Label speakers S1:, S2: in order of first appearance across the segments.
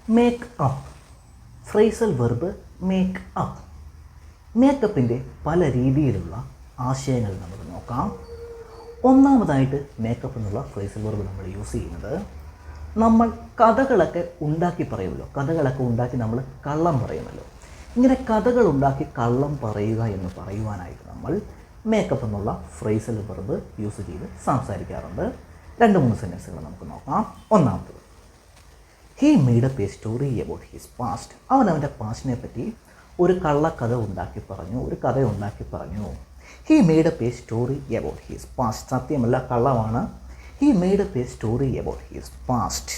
S1: Make up. Phrasal verb make up. മേക്കപ്പിൻ്റെ പല രീതിയിലുള്ള ആശയങ്ങൾ നമുക്ക് നോക്കാം. ഒന്നാമതായിട്ട് മേക്കപ്പ് എന്നുള്ള ഫ്രേസൽ വെർബ് നമ്മൾ യൂസ് ചെയ്യുന്നത് നമ്മൾ കഥകളൊക്കെ ഉണ്ടാക്കി പറയുമല്ലോ, കഥകളൊക്കെ ഉണ്ടാക്കി നമ്മൾ കള്ളം പറയുമല്ലോ. ഇങ്ങനെ കഥകൾ ഉണ്ടാക്കി കള്ളം പറയുക എന്ന് പറയുവാനായിട്ട് നമ്മൾ മേക്കപ്പ് എന്നുള്ള ഫ്രേസൽ വെർബ് യൂസ് ചെയ്ത് സംസാരിക്കാറുണ്ട്. 2-3 സെൻറ്റൻസുകൾ നമുക്ക് നോക്കാം. ഒന്നാമത്, he made up a story about his past. അവൻ അവൻ്റെ പാസ്റ്റിനെ പറ്റി ഒരു കള്ളക്കഥ ഉണ്ടാക്കി പറഞ്ഞു, ഒരു കഥ ഉണ്ടാക്കി പറഞ്ഞു. He made up a story about his past. സത്യമല്ല, കള്ളമാണ്. He made up a story about his past.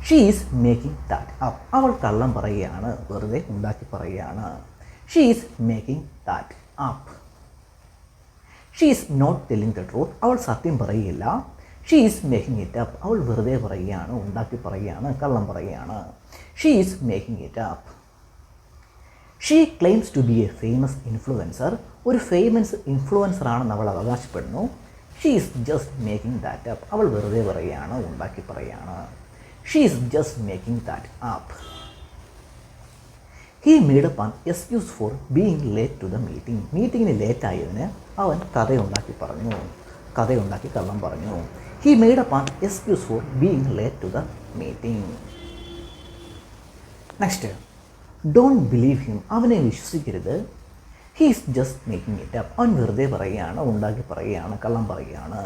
S1: She is making that up. അവൾ കള്ളം പറയുകയാണ്, വെറുതെ ഉണ്ടാക്കി പറയുകയാണ്. She is making that up. She is not telling the truth. അവൾ സത്യം പറയുകയില്ല. She is making it up. അവൾ വെറുതെ പറയുകയാണ്, ഉണ്ടാക്കി പറയുകയാണ്, കള്ളം പറയുകയാണ്. She is making it up. She claims to be a famous influencer. ഒരു ഫേമസ് ഇൻഫ്ലുവൻസറാണെന്ന് അവൾ അവകാശപ്പെടുന്നു. She is just making that up. അവൾ വെറുതെ പറയുകയാണ്, ഉണ്ടാക്കി പറയുകയാണ്. She is just making that up. He made up an excuse for being late to the meeting. മീറ്റിങ്ങിന് ലേറ്റായതിന് അവൻ കഥയുണ്ടാക്കി പറഞ്ഞു, കഥയുണ്ടാക്കി കള്ളം പറഞ്ഞു. He made up an excuse for being late to the meeting. Next, don't believe him. അവനെ വിശ്വസിക്കരുത്. He is just making it up. അവൻ വെറുതെ പറയുകയാണ്, ഉണ്ടാക്കി പറയുകയാണ്, കള്ളം പറയുകയാണ്.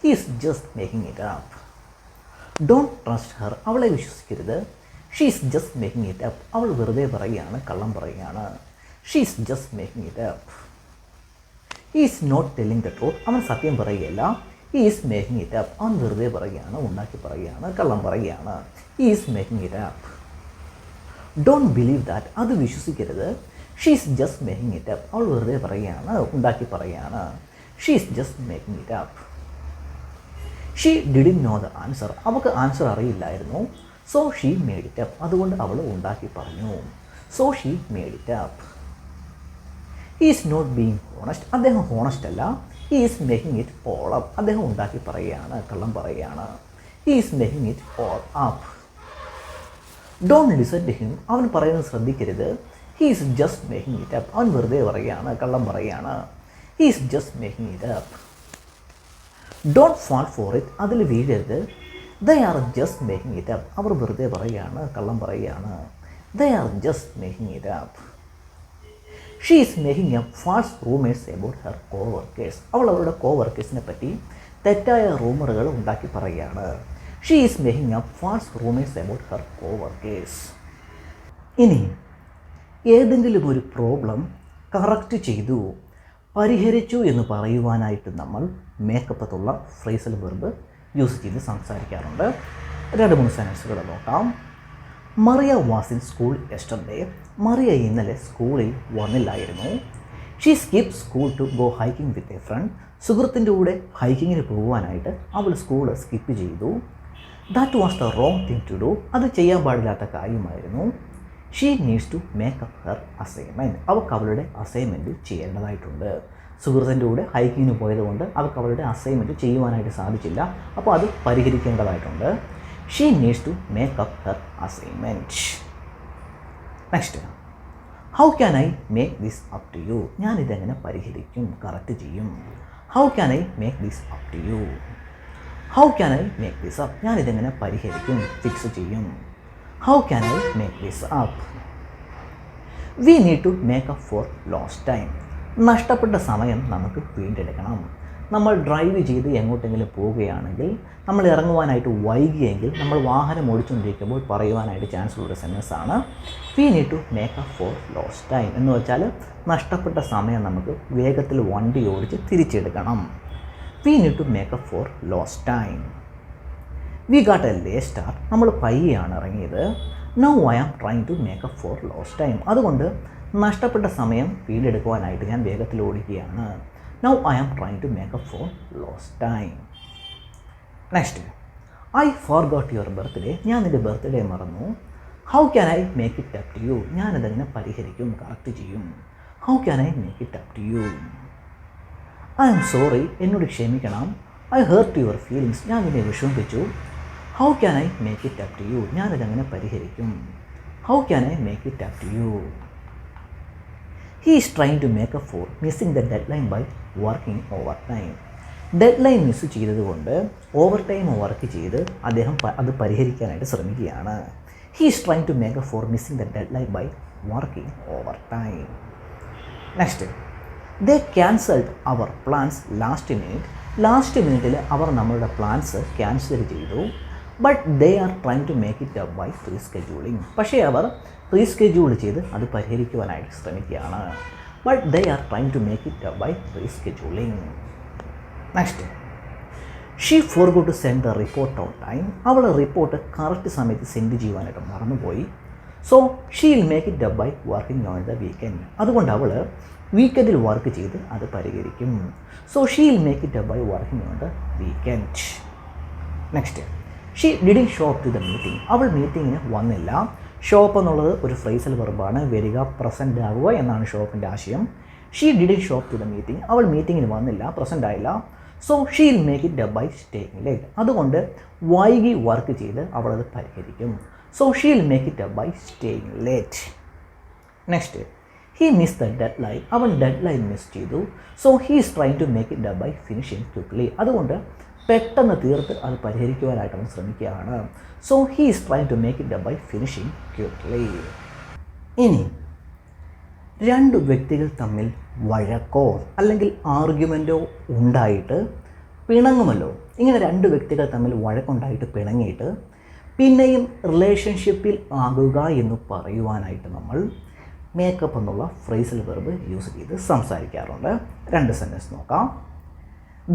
S1: He is just making it up. Don't trust her. അവളെ വിശ്വസിക്കരുത്. She is just making it up. അവൾ വെറുതെ പറയുകയാണ്, കള്ളം പറയുകയാണ്. She is just making it up. He is not telling the truth. അവൻ സത്യം പറയുകയല്ല. He is making it up. അവൻ വെറുതെ പറയുകയാണ്, ഉണ്ടാക്കി പറയുകയാണ്, കള്ളം പറയുകയാണ്. He is making it up. Don't believe that. അത് വിശ്വസിക്കരുത്. She is just making it up. അവൾ വെറുതെ പറയുകയാണ്, ഉണ്ടാക്കി പറയുകയാണ്. She is just making it up. She didn't know the answer. അവൾക്ക് ആൻസർ അറിയില്ലായിരുന്നു. So she made it up. അതുകൊണ്ട് അവൾ ഉണ്ടാക്കി പറഞ്ഞു. So she made it up. He is not being honest. അദ്ദേഹം ഹോണസ്റ്റ് അല്ല. He is making it all up. അദ്ദേഹം ഉണ്ടാക്കി പറയുകയാണ്, കള്ളം പറയുകയാണ്. He is making it all up. Don't listen to him. അവൻ പറയുന്നത് ശ്രദ്ധിക്കരുത്. He is just making it up. അവൻ വെറുതെ പറയുകയാണ്, കള്ളം പറയുകയാണ്. He is just making it up. Don't fall for it. അതിൽ വീഴരുത്. They are just making it up. അവർ വെറുതെ പറയുകയാണ്, കള്ളം പറയുകയാണ്. They are just making it up. She is making up false rumours about her coworkers. അവൾ അവരുടെ കോ വർക്കേഴ്സിനെ പറ്റി തെറ്റായ റൂമറുകൾ ഉണ്ടാക്കി പറയുകയാണ്. She is making up false rumours about her coworkers. ഇനി ഏതെങ്കിലും ഒരു പ്രോബ്ലം കറക്റ്റ് ചെയ്തു, പരിഹരിച്ചു എന്ന് പറയുവാനായിട്ട് നമ്മൾ മേക്കപ്പ് എന്നുള്ള ഫ്രേസൽ വെർബ് യൂസ് ചെയ്ത് സംസാരിക്കാറുണ്ട്. 2-3 സെൻറ്റൻസുകൾ നോക്കാം. Maria was in school yesterday. Maria ഇന്നലെ സ്കൂളിൽ വന്നില്ലായിരുന്നു. She skip school to go hiking with a friend. സുഹൃത്തിൻ്റെ കൂടെ ഹൈക്കിങ്ങിന് പോകുവാനായിട്ട് അവൾ സ്കൂൾ സ്കിപ്പ് ചെയ്തു. That was the wrong thing to do. അത് ചെയ്യാൻ പാടില്ലാത്ത കാര്യമായിരുന്നു. She needs to make up her assignment. അവൾക്ക് അവളുടെ അസൈൻമെൻറ്റ് ചെയ്യേണ്ടതായിട്ടുണ്ട്. സുഹൃത്തിൻ്റെ കൂടെ ഹൈക്കിങ്ങിന് പോയതുകൊണ്ട് അവൾക്ക് അവളുടെ അസൈൻമെൻറ്റ് ചെയ്യുവാനായിട്ട് സാധിച്ചില്ല. അപ്പോൾ അത് പരിഹരിക്കേണ്ടതായിട്ടുണ്ട്. She needs to make up her assignment. Next, how can I make this up to you. ഞാനിതെങ്ങനെ പരിഹരിക്കും, കറക്റ്റ് ചെയ്യും. How can I make this up to you. How can I make this up. ഞാനിതെങ്ങനെ പരിഹരിക്കും, ഫിക്സ് ചെയ്യും. How can I make this up. We need to make up for lost time. നഷ്ടപ്പെട്ട സമയം നമുക്ക് വീണ്ടെടുക്കണം. നമ്മൾ ഡ്രൈവ് ചെയ്ത് എങ്ങോട്ടെങ്കിലും പോവുകയാണെങ്കിൽ, നമ്മൾ ഇറങ്ങുവാനായിട്ട് വൈകിയെങ്കിൽ, നമ്മൾ വാഹനം ഓടിച്ചുകൊണ്ടിരിക്കുമ്പോൾ പറയുവാനായിട്ട് ചാൻസ് ഉള്ള സെൻറ്റൻസാണ് we need to make up for lost time. എന്ന് വെച്ചാൽ നഷ്ടപ്പെട്ട സമയം നമുക്ക് വേഗത്തിൽ വണ്ടി ഓടിച്ച് തിരിച്ചെടുക്കണം. We need to make up for lost time. We got a late start. നമ്മൾ പയ്യെയാണ് ഇറങ്ങിയത്. Now I am trying to make up for lost time. അതുകൊണ്ട് നഷ്ടപ്പെട്ട സമയം വീണ്ടെടുക്കുവാനായിട്ട് ഞാൻ വേഗത്തിൽ ഓടിക്കുകയാണ്. Now I am trying to make up for lost time. Next, I forgot your birthday. ഞാൻ നിൻ്റെ ബർത്ത്ഡേ മറന്നു. How can I make it up to you. ഞാനതെങ്ങനെ പരിഹരിക്കും, കറക്റ്റ് ചെയ്യും. How can I make it up to you. I am sorry. എന്നോട് ക്ഷമിക്കണം. I hurt your feelings. ഞാൻ നിന്നെ വിഷമിപ്പിച്ചു. How can I make it up to you? ഞാനിതെങ്ങനെ പരിഹരിക്കും? How can I make it up to you? He is trying to make up for missing the deadline by working overtime. Dead line miss ചെയ്തതുകൊണ്ട് overtime work ചെയ്ത് അദ്ദേഹം അത് പരിഹരിക്കാനായിട്ട് ശ്രമിക്കുകയാണ്. He is trying to make up for missing the deadline by working overtime. Next, they cancelled our plans last മിനിറ്റിൽ അവർ നമ്മളുടെ plans cancel ചെയ്തു. But they are trying to make it up by rescheduling. പക്ഷേ അവർ reschedule ചെയ്ത് അത് പരിഹരിക്കുവാനായിട്ട് ശ്രമിക്കുകയാണ്. But they are trying to make it up by rescheduling. Next, she forgot to send the report on time. അവൾ report correct സമയത്ത് send ചെയ്യുവാനായിട്ട് മറന്നുപോയി. So she will make it up by working on the weekend. അതുകൊണ്ട് അവൾ വീക്കെൻഡിൽ work ചെയ്ത് അത് പരിഹരിക്കും. So she will make it up by working on the weekend. Next, she didn't show up to the meeting. അവൾ മീറ്റിങ്ങിന് വന്നില്ല. Show up എന്നുള്ളത് ഒരു ഫ്രേസൽ വെർബാണ്. വരിക, പ്രസൻ്റ് ആവുക എന്നാണ് ഷോ അപ്പിൻ്റെ ആശയം. She didn't show up to the meeting. അവൾ മീറ്റിങ്ങിന് വന്നില്ല, പ്രസൻ്റ് ആയില്ല. So she will make it up by staying late. അതുകൊണ്ട് വൈകി വർക്ക് ചെയ്ത് അവളത് പരിഹരിക്കും. So she will make it up by staying late. Next, he miss the deadline. അവൻ ഡെഡ് ലൈൻ മിസ് ചെയ്തു. So he is trying to make it up by finishing quickly. അതുകൊണ്ട് പെട്ടെന്ന് തീർത്ത് അത് പരിഹരിക്കുവാനായിട്ട് അവൻ ശ്രമിക്കുകയാണ്. So he is trying to make it up by finishing quickly. ഇനി രണ്ട് വ്യക്തികൾ തമ്മിൽ വഴക്കോ അല്ലെങ്കിൽ ആർഗ്യുമെൻറ്റോ ഉണ്ടായിട്ട് പിണങ്ങുമല്ലോ. ഇങ്ങനെ രണ്ട് വ്യക്തികൾ തമ്മിൽ വഴക്കുണ്ടായിട്ട് പിണങ്ങിയിട്ട് പിന്നെയും റിലേഷൻഷിപ്പിൽ ആകുക എന്ന് പറയുവാനായിട്ട് നമ്മൾ മേക്കപ്പ് എന്നുള്ള ഫ്രേസൽ വെർബ് യൂസ് ചെയ്ത് സംസാരിക്കാറുണ്ട്. രണ്ട് സെൻറ്റൻസ് നോക്കാം.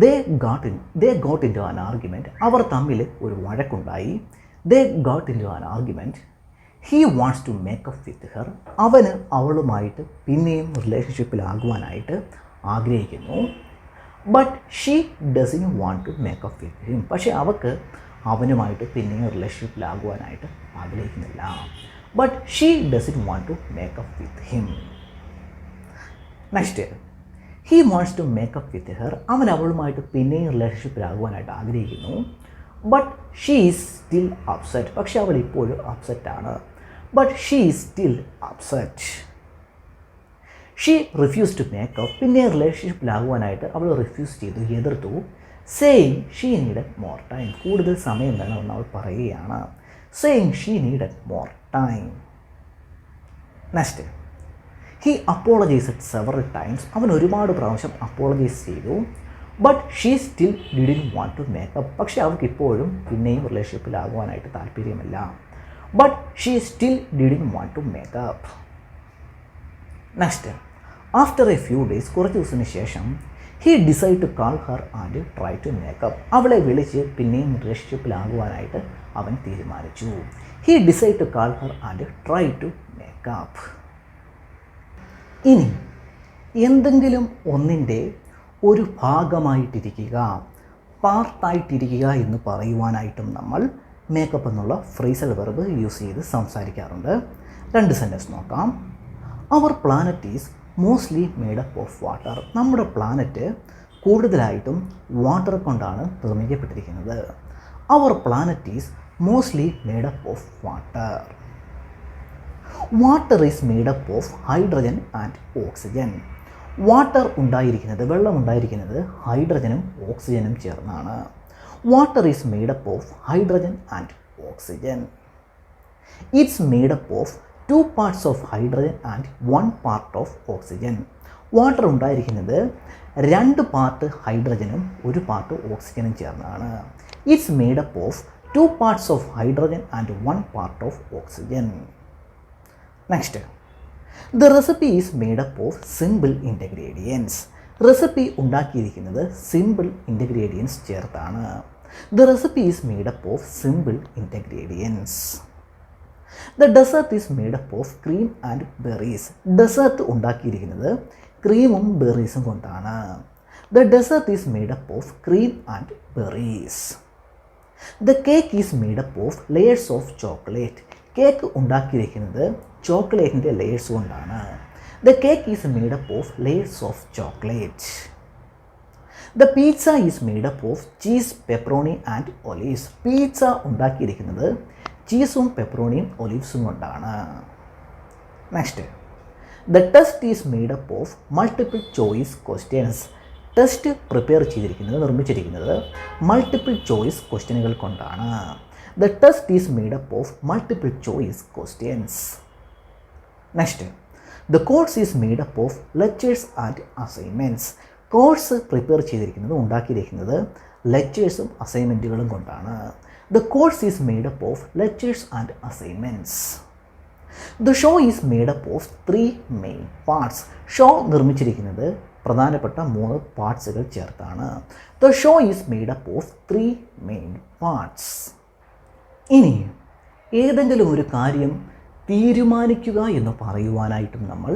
S1: They got into an argument. അവർ തമ്മിൽ ഒരു വഴക്കുണ്ടായി. They got into an argument. He wants to make up with her. അവന് അവളുമായിട്ട് പിന്നെയും റിലേഷൻഷിപ്പിലാകുവാനായിട്ട് ആഗ്രഹിക്കുന്നു. But she doesn't want to make up with him. പക്ഷേ അവൾക്ക് അവനുമായിട്ട് പിന്നെയും റിലേഷൻഷിപ്പിലാകുവാനായിട്ട് ആഗ്രഹിക്കുന്നില്ല. But she doesn't want to make up with him. Next, he wants to make up with her. അവൻ അവളുമായിട്ട് പിന്നെയും റിലേഷൻഷിപ്പിലാകുവാനായിട്ട് ആഗ്രഹിക്കുന്നു. But she is still upset. പക്ഷെ അവൾ ഇപ്പോഴും അപ്സെറ്റാണ്. But she is still upset. She refuse to make up. പിന്നെ റിലേഷൻഷിപ്പിലാകുവാനായിട്ട് അവൾ റിഫ്യൂസ് ചെയ്തു, എതിർത്തു. Saying she needed more time. കൂടുതൽ സമയം വേണമെന്ന് അവൾ പറയുകയാണ്. Saying she needed more time. Next, he apologised several times. അവൻ ഒരുപാട് പ്രാവശ്യം അപ്പോളജൈസ് ചെയ്തു. But she still didn't want to make up. പക്ഷേ അവൾക്ക് ഇപ്പോഴും പിന്നെയും റിലേഷൻഷിപ്പിലാകുവാനായിട്ട് താല്പര്യമില്ല. But she still didn't want to make up. Next, after a few days, കുറച്ച് ദിവസത്തിന് ശേഷം, he decide to call her and try to make up. അവളെ വിളിച്ച് പിന്നെയും റിലേഷൻഷിപ്പിലാകുവാനായിട്ട് അവൻ തീരുമാനിച്ചു. He decide to call her and try to make up. ഇനി എന്തെങ്കിലും ഒന്നിൻ്റെ ഒരു ഭാഗമായിട്ടിരിക്കുക, പാർട്ടായിട്ടിരിക്കുക എന്ന് പറയുവാനായിട്ടും നമ്മൾ മേക്കപ്പ് എന്നുള്ള ഫ്രേസൽ വെർബ് യൂസ് ചെയ്ത് സംസാരിക്കാറുണ്ട്. രണ്ട് സെൻറ്റൻസ് നോക്കാം. Our planet is mostly made up of water. നമ്മുടെ പ്ലാനറ്റ് കൂടുതലായിട്ടും വാട്ടർ കൊണ്ടാണ് നിർമ്മിക്കപ്പെട്ടിരിക്കുന്നത്. Our planet is mostly made up of water. Water is made up of hydrogen and oxygen. Water ഉണ്ടായിരിക്കുന്നത്, വെള്ളം ഉണ്ടായിരിക്കുന്നത് ഹൈഡ്രജനും ഓക്സിജനും ചേർന്നാണ്. Water is made up of hydrogen and oxygen. It's made up of 2 parts of hydrogen and 1 part of oxygen. Water ഉണ്ടായിരിക്കുന്നത് 2 part ഹൈഡ്രജനും 1 part ഓക്സിജനും ചേർന്നാണ്. It's made up of 2 parts of hydrogen and 1 part of oxygen. Next, the recipe is made up of simple ingredients. Recipe ഉണ്ടാക്കിയിരിക്കുന്നത് simple ingredients ചേർത്താണ്. The recipe is made up of simple ingredients. The dessert is made up of cream and berries. Dessert ഉണ്ടാക്കിയിരിക്കുന്നത് ക്രീമും ബെറീസും കൊണ്ടാണ്. The dessert is made up of cream and berries. The cake is made up of layers of chocolate. Cake ഉണ്ടാക്കിയിരിക്കുന്നത് ചോക്ലേറ്റിൻ്റെ layers കൊണ്ടാണ്. The cake is made up of layers of chocolate. The pizza is made up of cheese pepperoni and olives. Pizza ഉണ്ടാക്കിയിരിക്കുന്നത് ചീസും പെപ്പറോണിയും ഒലീവ്സും കൊണ്ടാണ്. Next, the test is made up of multiple choice questions. Test prepare ചെയ്തിരിക്കുന്നത്, നിർമ്മിച്ചിരിക്കുന്നത് multiple choice ക്വസ്റ്റ്യനുകൾ കൊണ്ടാണ്. The test is made up of multiple choice questions. Next, the course is made up of lectures and assignments. Course prepare ചെയ്തിരിക്കുന്നത്, ഉണ്ടാക്കിയിരിക്കുന്നത് ലെക്ചേഴ്സും അസൈൻമെൻറ്റുകളും കൊണ്ടാണ്. The course is made up of lectures and assignments. The show is made up of 3 main parts. Show നിർമ്മിച്ചിരിക്കുന്നത് പ്രധാനപ്പെട്ട 3 പാർട്സുകൾ ചേർത്താണ്. The show is made up of 3 main parts. ഇനി ഏതെങ്കിലും ഒരു കാര്യം തീരുമാനിക്കുക എന്ന് പറയുവാനായിട്ടും നമ്മൾ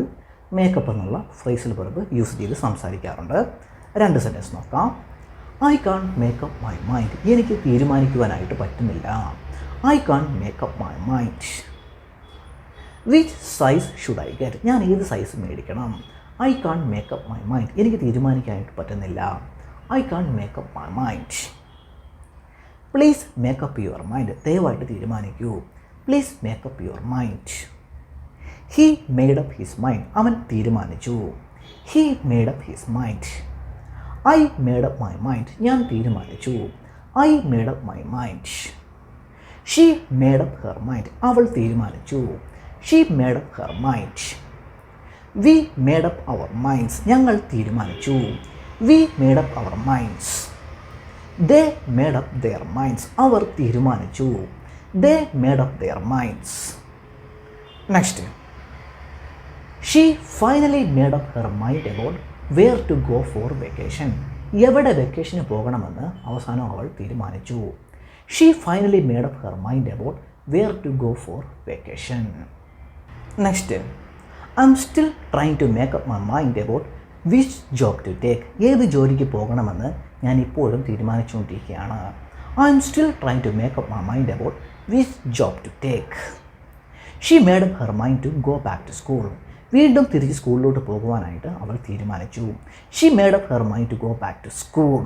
S1: മേക്കപ്പ് എന്നുള്ള ഫ്രേസൽ വെർബ് യൂസ് ചെയ്ത് സംസാരിക്കാറുണ്ട്. 2 സെൻറ്റൻസ് നോക്കാം. I can't make up my mind. എനിക്ക് തീരുമാനിക്കുവാനായിട്ട് പറ്റുന്നില്ല. I can't make up my mind. Which size should I get. ഞാൻ ഏത് സൈസ് മേടിക്കണം. I can't make up my mind. എനിക്ക് തീരുമാനിക്കാനായിട്ട് പറ്റുന്നില്ല. I can't make up my mind. Please make up your mind. ദയവായിട്ട് തീരുമാനിക്കൂ. Please make up your mind. He made up his mind. അവൻ തീരുമാനിച്ചു. He made up his mind. I made up my mind. ഞാൻ തീരുമാനിച്ചു. I made up my mind. She made up her mind. അവൾ തീരുമാനിച്ചു. She made up her mind. We made up our minds. ഞങ്ങൾ തീരുമാനിച്ചു. We made up our minds. They made up their minds. അവർ തീരുമാനിച്ചു. They made up their minds. Next, she finally made up her mind about where to go for vacation. എവിടെ വെക്കേഷന് പോകണമെന്ന് അവസാനം അവൾ തീരുമാനിച്ചു. She finally made up her mind about where to go for vacation. Next, I'm still trying to make up my mind about which job to take. ഏത് ജോലിക്ക് പോകണമെന്ന് ഞാൻ ഇപ്പോഴും തീരുമാനിച്ചുകൊണ്ടിരിക്കുകയാണ്. I'm still trying to make up my mind about which job to take. She made up her mind to go back to school. വീണ്ടും തിരിച്ച് സ്കൂളിലോട്ട് പോകുവാനായിട്ട് അവൾ തീരുമാനിച്ചു. She made up her mind to go back to school.